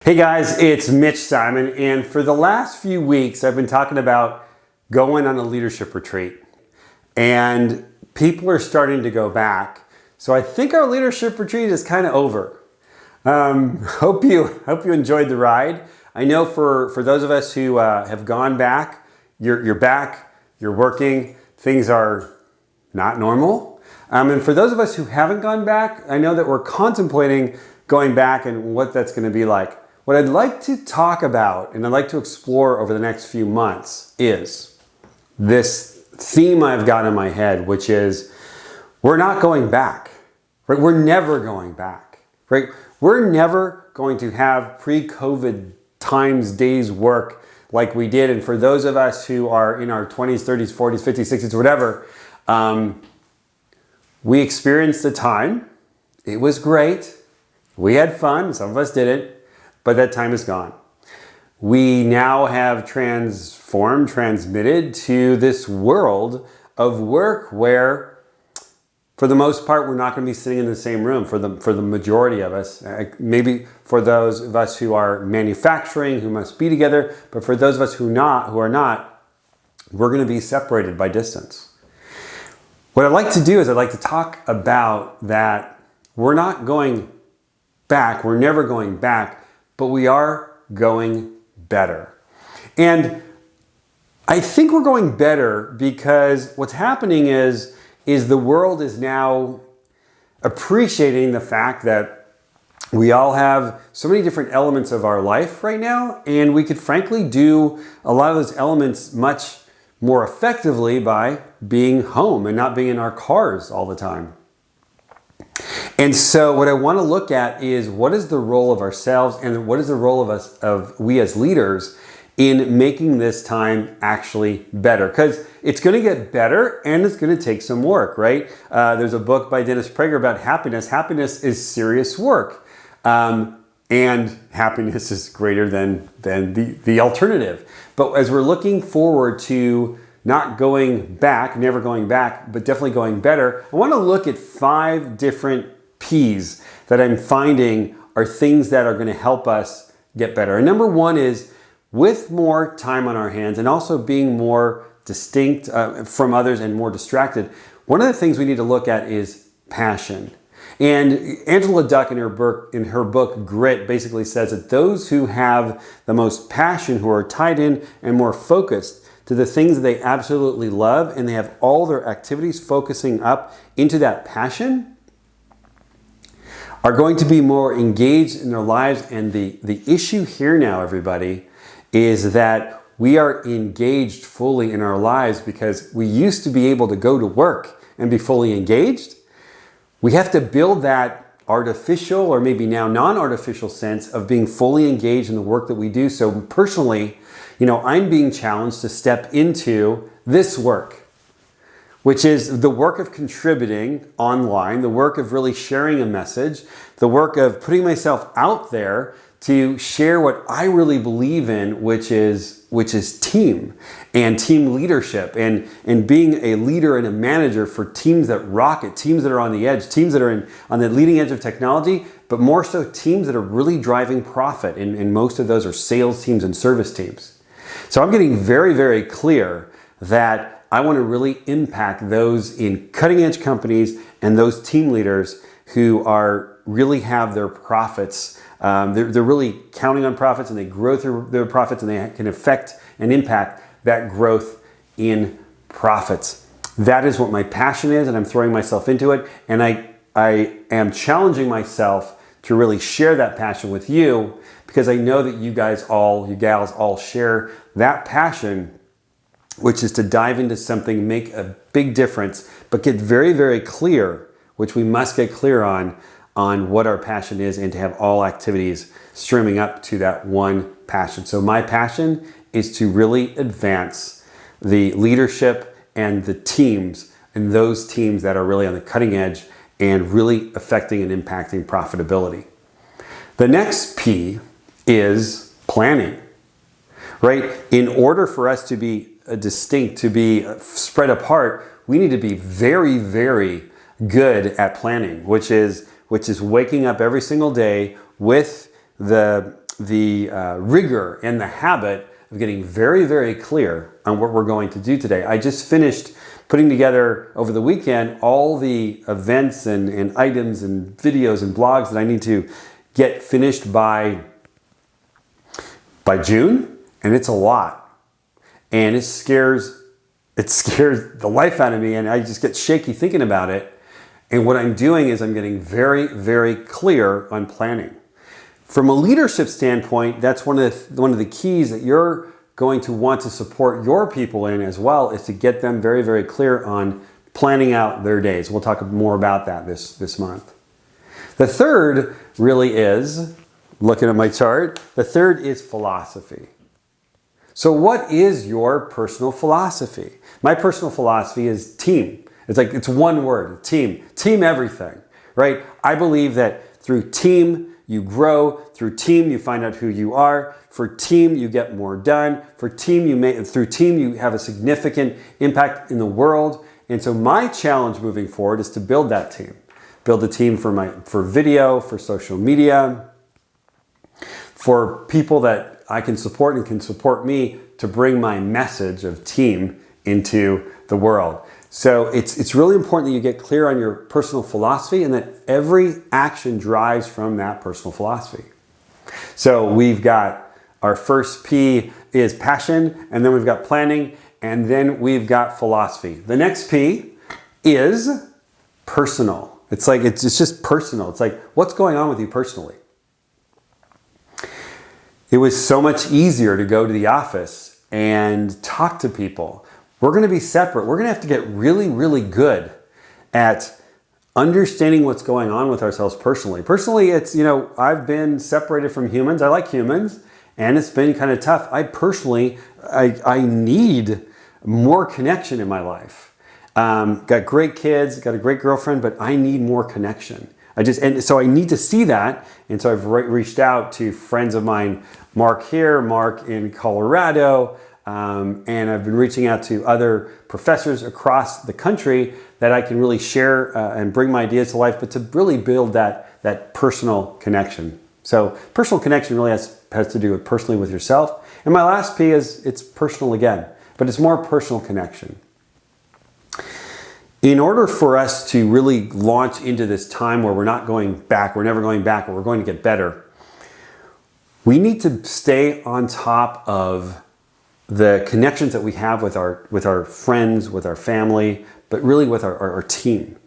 Hey guys, it's Mitch Simon, and for the last few weeks I've been talking about going on a leadership retreat, and people are starting to go back. So I think our leadership retreat is kind of over. Hope you enjoyed the ride. I know for those of us who have gone back, you're back, you're working, things are not normal. And for those of us who haven't gone back, I know that we're contemplating going back and what that's going to be like. What I'd like to talk about and I'd like to explore over the next few months is this theme I've got in my head, which is we're not going back, right? We're never going back, right? We're never going to have pre-COVID times, days work like we did. And for those of us who are in our 20s, 30s, 40s, 50s, 60s, whatever, we experienced the time. It was great. We had fun. Some of us didn't. But that time is gone. We now have transmitted to this world of work where, for the most part, we're not going to be sitting in the same room for the majority of us. Maybe for those of us who are manufacturing, who must be together, but for those of us who are not, we're going to be separated by distance. What I'd like to do is I'd like to talk about that we're not going back, we're never going back, but we are going better. And I think we're going better because what's happening is the world is now appreciating the fact that we all have so many different elements of our life right now, and we could frankly do a lot of those elements much more effectively by being home and not being in our cars all the time. And so what I want to look at is what is the role of ourselves and what is the role of we as leaders in making this time actually better, because it's going to get better and it's going to take some work, right? There's a book by Dennis Prager about happiness. Happiness is serious work, and happiness is greater than the alternative. But as we're looking forward to not going back, never going back, but definitely going better, I want to look at 5 different P's that I'm finding are things that are going to help us get better. And number 1 is with more time on our hands and also being more distinct from others and more distracted, one of the things we need to look at is passion. And Angela Duck in her book Grit basically says that those who have the most passion, who are tied in and more focused to the things that they absolutely love, and they have all their activities focusing up into that passion, are going to be more engaged in their lives. And the issue here now, everybody, is that we are engaged fully in our lives because we used to be able to go to work and be fully engaged. We have to build that artificial or maybe now non-artificial sense of being fully engaged in the work that we do. So personally, I'm being challenged to step into this work, which is the work of contributing online, the work of really sharing a message, the work of putting myself out there to share what I really believe in, which is team and team leadership and being a leader and a manager for teams that rock it, teams that are on the edge, teams that are on the leading edge of technology, but more so teams that are really driving profit. And most of those are sales teams and service teams. So I'm getting very, very clear that I want to really impact those in cutting edge companies and those team leaders who really have their profits. They're really counting on profits, and they grow through their profits, and they can affect and impact that growth in profits. That is what my passion is, and I'm throwing myself into it. And I am challenging myself to really share that passion with you, because I know that you gals all share that passion, which is to dive into something, make a big difference, but get very, very clear, which we must get clear on what our passion is, and to have all activities streaming up to that one passion. So my passion is to really advance the leadership and the teams, and those teams that are really on the cutting edge and really affecting and impacting profitability. The next P is planning, right? In order for us to be distinct, to be spread apart, we need to be very, very good at planning, which is waking up every single day with the rigor and the habit of getting very, very clear on what we're going to do today. I just finished putting together over the weekend all the events and items and videos and blogs that I need to get finished by June, and it's a lot. And it scares the life out of me, and I just get shaky thinking about it. And what I'm doing is I'm getting very, very clear on planning. From a leadership standpoint, that's one of the keys that you're going to want to support your people in as well, is to get them very, very clear on planning out their days. We'll talk more about that this month. The third really is, looking at my chart, the third is philosophy. So what is your personal philosophy? My personal philosophy is team. It's one word, team. Team everything, right? I believe that through team, you grow. Through team, you find out who you are. For team, you get more done. Through team, you have a significant impact in the world. And so my challenge moving forward is to build that team. Build a team for video, for social media, for people that I can support and can support me to bring my message of team into the world. So it's really important that you get clear on your personal philosophy and that every action drives from that personal philosophy. So we've got our first P is passion, and then we've got planning, and then we've got philosophy. The next P is personal. It's just personal. It's like, what's going on with you personally? It was so much easier to go to the office and talk to people. We're going to be separate. We're going to have to get really, really good at understanding what's going on with ourselves personally. Personally, it's, I've been separated from humans. I like humans, and it's been kind of tough. I need more connection in my life. Got great kids, got a great girlfriend, but I need more connection. And so I need to see that. And so I've reached out to friends of mine, Mark here, Mark in Colorado, and I've been reaching out to other professors across the country that I can really share and bring my ideas to life, but to really build that personal connection. So personal connection really has to do with personally with yourself. And my last P is it's personal again, but it's more personal connection. In order for us to really launch into this time where we're not going back, we're never going back, but we're going to get better, we need to stay on top of the connections that we have with our friends, with our family, but really with our team,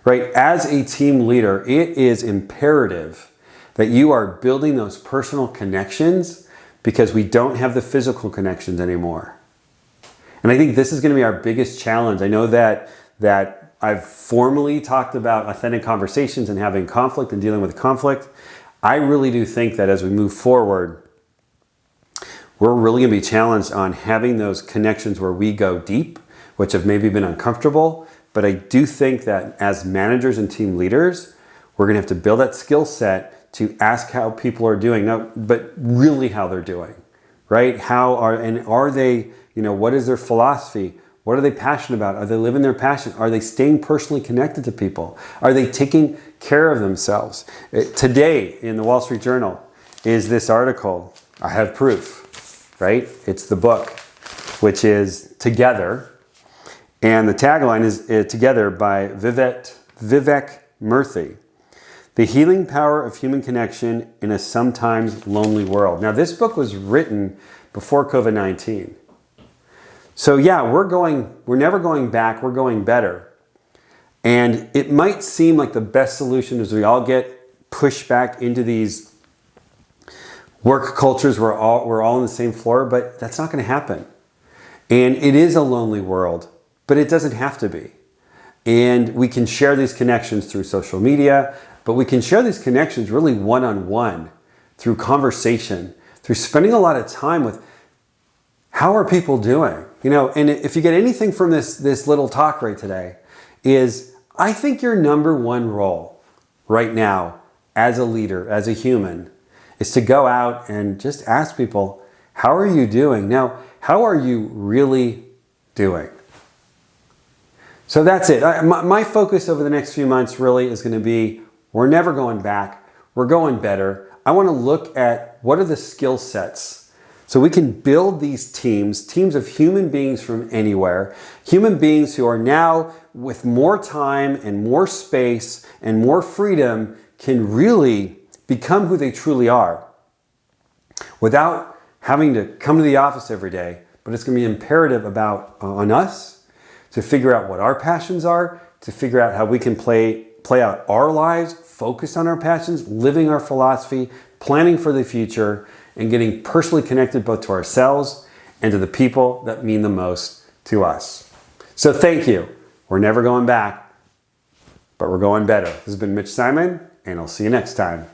right? As a team leader, it is imperative that you are building those personal connections because we don't have the physical connections anymore. And I think this is going to be our biggest challenge. I know that I've formally talked about authentic conversations and having conflict and dealing with conflict. I really do think that as we move forward, we're really going to be challenged on having those connections where we go deep, which have maybe been uncomfortable. But I do think that as managers and team leaders, we're going to have to build that skill set to ask how people are doing, but really how they're doing, right? Are they, what is their philosophy? What are they passionate about? Are they living their passion? Are they staying personally connected to people? Are they taking care of themselves? Today in the Wall Street Journal is this article, I have proof. Right? It's the book, which is Together. And the tagline is Together by Vivek Murthy. The Healing Power of Human Connection in a Sometimes Lonely World. Now, this book was written before COVID-19. So yeah, we're never going back, we're going better. And it might seem like the best solution is we all get pushed back into these work cultures where we're all on the same floor, but that's not going to happen. And it is a lonely world, but it doesn't have to be. And we can share these connections through social media, but we can share these connections really one-on-one through conversation, through spending a lot of time with how are people doing? And if you get anything from this little talk right today, is I think your number one role right now as a leader, as a human, is to go out and just ask people, how are you doing? Now, how are you really doing? So that's it. My focus over the next few months really is going to be, we're never going back. We're going better. I want to look at what are the skill sets. So we can build these teams of human beings from anywhere, human beings who are now with more time and more space and more freedom can really become who they truly are without having to come to the office every day. But it's going to be imperative on us to figure out what our passions are, to figure out how we can play out our lives, focus on our passions, living our philosophy, planning for the future, and getting personally connected both to ourselves and to the people that mean the most to us. So thank you. We're never going back, but we're going better. This has been Mitch Simon, and I'll see you next time.